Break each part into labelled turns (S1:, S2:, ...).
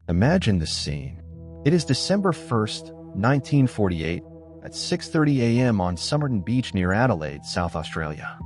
S1: Imagine the scene. It is December 1st, 1948, at 6:30 a.m. on Somerton Beach near Adelaide, South Australia.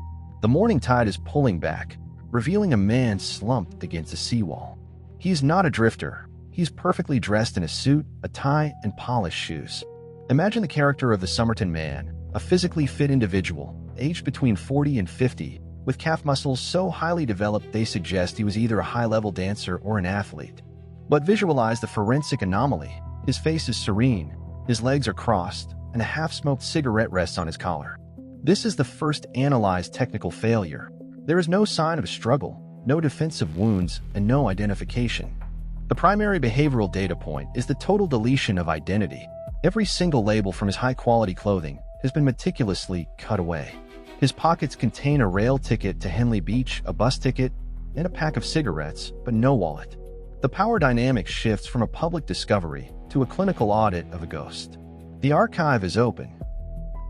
S1: The morning tide is pulling back, revealing a man slumped against a seawall. He's not a drifter. He's perfectly dressed in a suit, a tie, and polished shoes. Imagine the character of the Somerton Man, a physically fit individual, aged between 40 and 50, with calf muscles so highly developed they suggest he was either a high-level dancer or an athlete. But visualize the forensic anomaly. His face is serene, his legs are crossed, and a half-smoked cigarette rests on his collar. This is the first analyzed technical failure. There is no sign of a struggle, no defensive wounds, and no identification. The primary behavioral data point is the total deletion of identity. Every single label from his high-quality clothing has been meticulously cut away. His pockets contain a rail ticket to Henley Beach, a bus ticket, and a pack of cigarettes, but no wallet. The power dynamic shifts from a public discovery to a clinical audit of a ghost. The archive is open.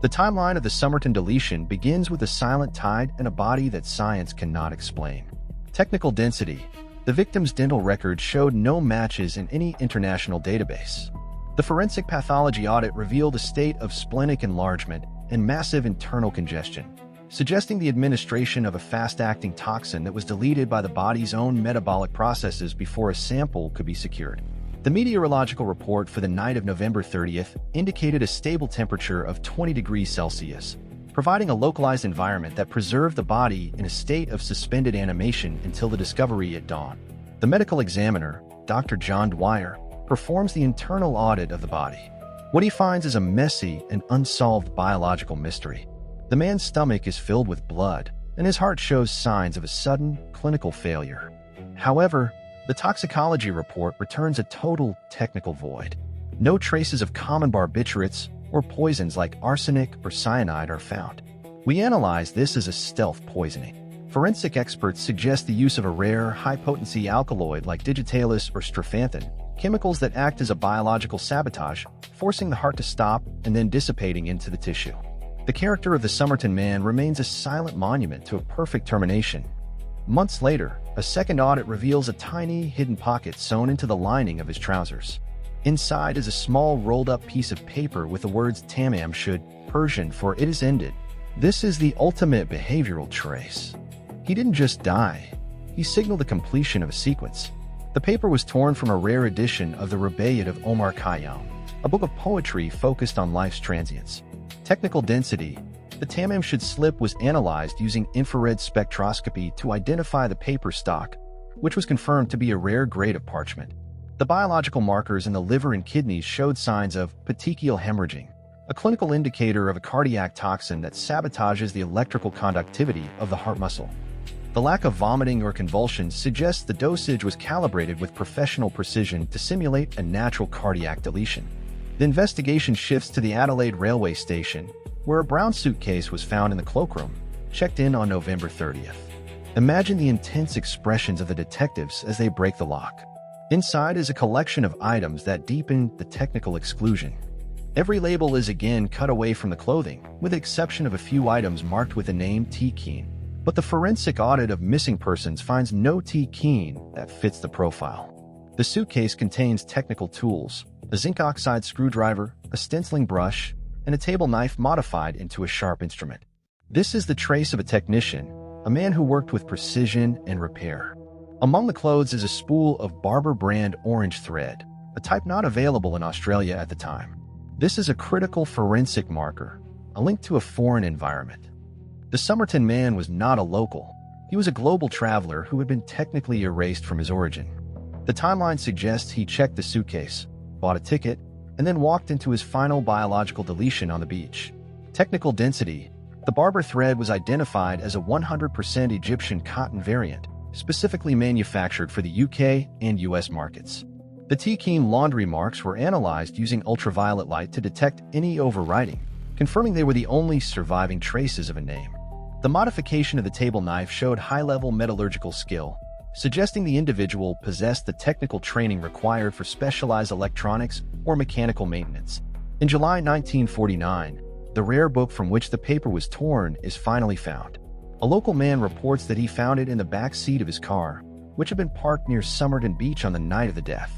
S1: The timeline of the Somerton deletion begins with a silent tide and a body that science cannot explain. Technical density. The victim's dental records showed no matches in any international database. The forensic pathology audit revealed a state of splenic enlargement and massive internal congestion, suggesting the administration of a fast-acting toxin that was deleted by the body's own metabolic processes before a sample could be secured. The meteorological report for the night of November 30th indicated a stable temperature of 20 degrees Celsius, providing a localized environment that preserved the body in a state of suspended animation until the discovery at dawn. The medical examiner, Dr. John Dwyer, performs the internal audit of the body. What he finds is a messy and unsolved biological mystery. The man's stomach is filled with blood, and his heart shows signs of a sudden clinical failure. However, the toxicology report returns a total technical void. No traces of common barbiturates or poisons like arsenic or cyanide are found. We analyze this as a stealth poisoning. Forensic experts suggest the use of a rare, high-potency alkaloid like digitalis or streptanthin, chemicals that act as a biological sabotage, forcing the heart to stop and then dissipating into the tissue. The character of the Somerton Man remains a silent monument to a perfect termination. Months later, a second audit reveals a tiny, hidden pocket sewn into the lining of his trousers. Inside is a small, rolled-up piece of paper with the words "TAMAM SHUD," Persian for "it is ended." This is the ultimate behavioral trace. He didn't just die. He signaled the completion of a sequence. The paper was torn from a rare edition of the Rubaiyat of Omar Khayyam, a book of poetry focused on life's transience. Technical density. The TAMAM SHUD slip was analyzed using infrared spectroscopy to identify the paper stock, which was confirmed to be a rare grade of parchment. The biological markers in the liver and kidneys showed signs of petechial hemorrhaging, a clinical indicator of a cardiac toxin that sabotages the electrical conductivity of the heart muscle. The lack of vomiting or convulsions suggests the dosage was calibrated with professional precision to simulate a natural cardiac deletion. The investigation shifts to the Adelaide railway station, where a brown suitcase was found in the cloakroom, checked in on November 30th. Imagine the intense expressions of the detectives as they break the lock. Inside is a collection of items that deepen the technical exclusion. Every label is again cut away from the clothing, with the exception of a few items marked with the name T. Keen. But the forensic audit of missing persons finds no T. Keen that fits the profile. The suitcase contains technical tools, a zinc oxide screwdriver, a stenciling brush, and a table knife modified into a sharp instrument. This is the trace of a technician, a man who worked with precision and repair. Among the clothes is a spool of Barbour brand orange thread, a type not available in Australia at the time. This is a critical forensic marker, a link to a foreign environment. The Somerton Man was not a local. He was a global traveler who had been technically erased from his origin. The timeline suggests he checked the suitcase, bought a ticket, and then walked into his final biological deletion on the beach. Technical density. The Barbour thread was identified as a 100% Egyptian cotton variant, specifically manufactured for the UK and US markets. The T. Keen laundry marks were analyzed using ultraviolet light to detect any overwriting, confirming they were the only surviving traces of a name. The modification of the table knife showed high-level metallurgical skill, suggesting the individual possessed the technical training required for specialized electronics or mechanical maintenance. In July 1949, the rare book from which the paper was torn is finally found. A local man reports that he found it in the back seat of his car, which had been parked near Somerton Beach on the night of the death.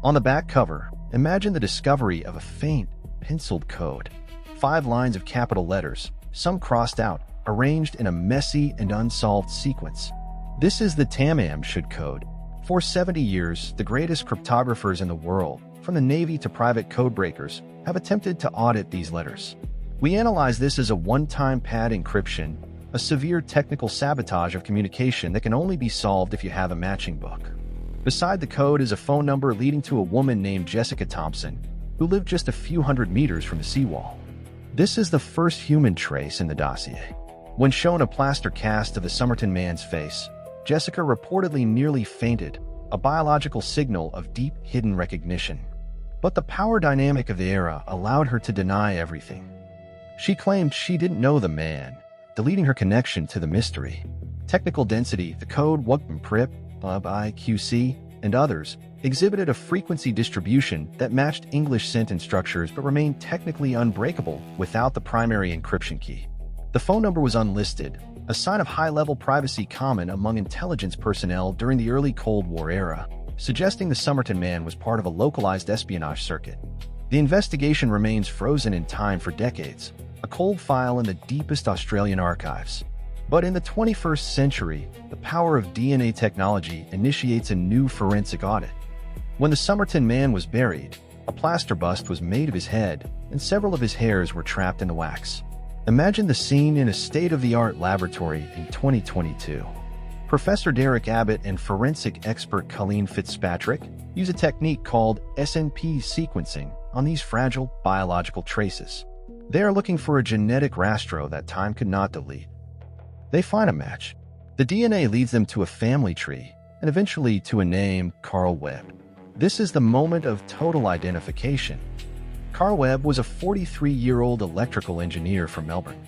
S1: On the back cover, imagine the discovery of a faint, penciled code. 5 lines of capital letters, some crossed out, arranged in a messy and unsolved sequence. This is the TAMAM SHUD code. For 70 years, the greatest cryptographers in the world, from the Navy to private codebreakers, have attempted to audit these letters. We analyze this as a one-time pad encryption, a severe technical sabotage of communication that can only be solved if you have a matching book. Beside the code is a phone number leading to a woman named Jessica Thompson, who lived just a few hundred meters from the seawall. This is the first human trace in the dossier. When shown a plaster cast of the Somerton Man's face, Jessica reportedly nearly fainted, a biological signal of deep hidden recognition. But the power dynamic of the era allowed her to deny everything. She claimed she didn't know the man, deleting her connection to the mystery. Technical density, the code WUGPRIP, IQC, and others, exhibited a frequency distribution that matched English sentence structures but remained technically unbreakable without the primary encryption key. The phone number was unlisted, a sign of high-level privacy common among intelligence personnel during the early Cold War era, suggesting the Somerton Man was part of a localized espionage circuit. The investigation remains frozen in time for decades, a cold file in the deepest Australian archives. But in the 21st century, the power of DNA technology initiates a new forensic audit. When the Somerton Man was buried, a plaster bust was made of his head, and several of his hairs were trapped in the wax. Imagine the scene in a state-of-the-art laboratory in 2022. Professor Derek Abbott and forensic expert Colleen Fitzpatrick use a technique called SNP sequencing on these fragile biological traces. They are looking for a genetic rastro that time could not delete. They find a match. The DNA leads them to a family tree, and eventually to a name, Carl Webb. This is the moment of total identification. Carl Webb was a 43-year-old electrical engineer from Melbourne.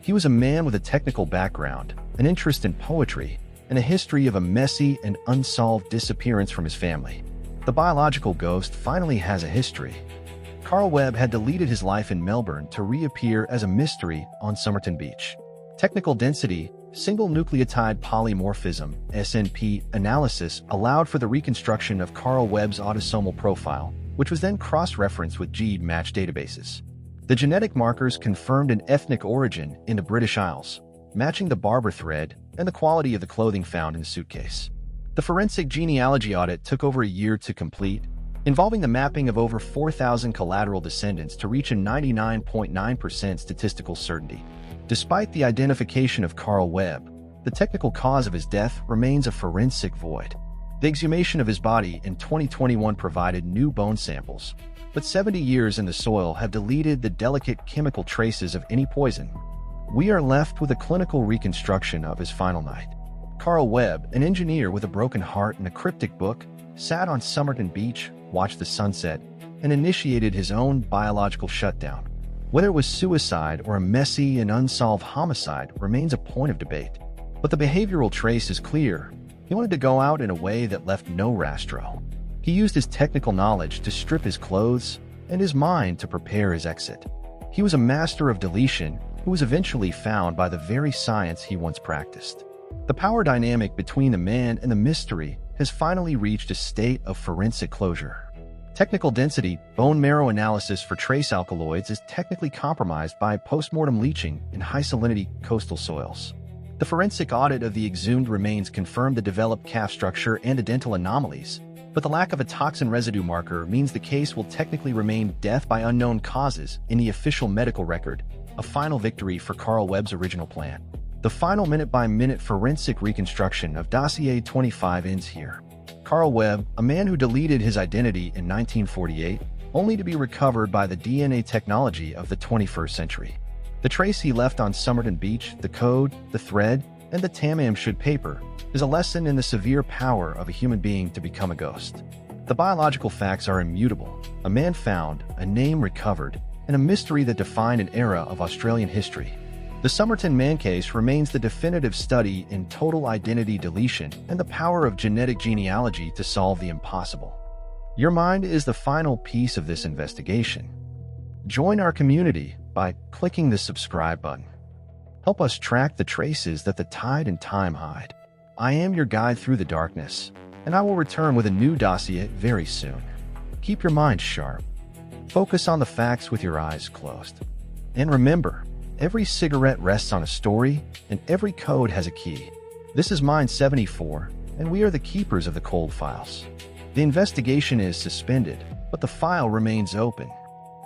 S1: He was a man with a technical background, an interest in poetry, and a history of a messy and unsolved disappearance from his family. The biological ghost finally has a history. Carl Webb had deleted his life in Melbourne to reappear as a mystery on Somerton Beach. Technical density, single nucleotide polymorphism, SNP analysis allowed for the reconstruction of Carl Webb's autosomal profile, which was then cross-referenced with GED-match databases. The genetic markers confirmed an ethnic origin in the British Isles, matching the Barbour thread and the quality of the clothing found in the suitcase. The forensic genealogy audit took over a year to complete, involving the mapping of over 4,000 collateral descendants to reach a 99.9% statistical certainty. Despite the identification of Carl Webb, the technical cause of his death remains a forensic void. The exhumation of his body in 2021 provided new bone samples, but 70 years in the soil have deleted the delicate chemical traces of any poison. We are left with a clinical reconstruction of his final night. Carl Webb, an engineer with a broken heart and a cryptic book, sat on Somerton Beach, watched the sunset, and initiated his own biological shutdown. Whether it was suicide or a messy and unsolved homicide remains a point of debate. But the behavioral trace is clear. He wanted to go out in a way that left no rastro. He used his technical knowledge to strip his clothes and his mind to prepare his exit. He was a master of deletion who was eventually found by the very science he once practiced. The power dynamic between the man and the mystery has finally reached a state of forensic closure. Technical density, bone marrow analysis for trace alkaloids is technically compromised by postmortem leaching in high-salinity coastal soils. The forensic audit of the exhumed remains confirmed the developed calf structure and the dental anomalies, but the lack of a toxin residue marker means the case will technically remain death by unknown causes in the official medical record, a final victory for Carl Webb's original plan. The final minute-by-minute forensic reconstruction of Dossier 25 ends here. Carl Webb, a man who deleted his identity in 1948, only to be recovered by the DNA technology of the 21st century. The trace he left on Somerton Beach, the code, the thread, and the TAMAM SHUD paper, is a lesson in the severe power of a human being to become a ghost. The biological facts are immutable: a man found, a name recovered, and a mystery that defined an era of Australian history. The Somerton Man case remains the definitive study in total identity deletion and the power of genetic genealogy to solve the impossible. Your mind is the final piece of this investigation. Join our community by clicking the subscribe button. Help us track the traces that the tide and time hide. I am your guide through the darkness, and I will return with a new dossier very soon. Keep your mind sharp. Focus on the facts with your eyes closed. And remember, every cigarette rests on a story, and every code has a key. This is Mind 74, and we are the keepers of the cold files. The investigation is suspended, but the file remains open.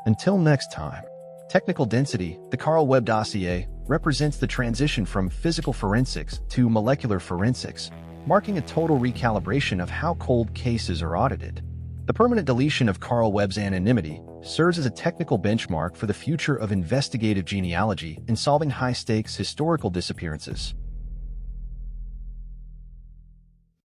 S1: Until next time. Technical density, the Carl Webb dossier, represents the transition from physical forensics to molecular forensics, marking a total recalibration of how cold cases are audited. The permanent deletion of Carl Webb's anonymity serves as a technical benchmark for the future of investigative genealogy in solving high-stakes historical disappearances.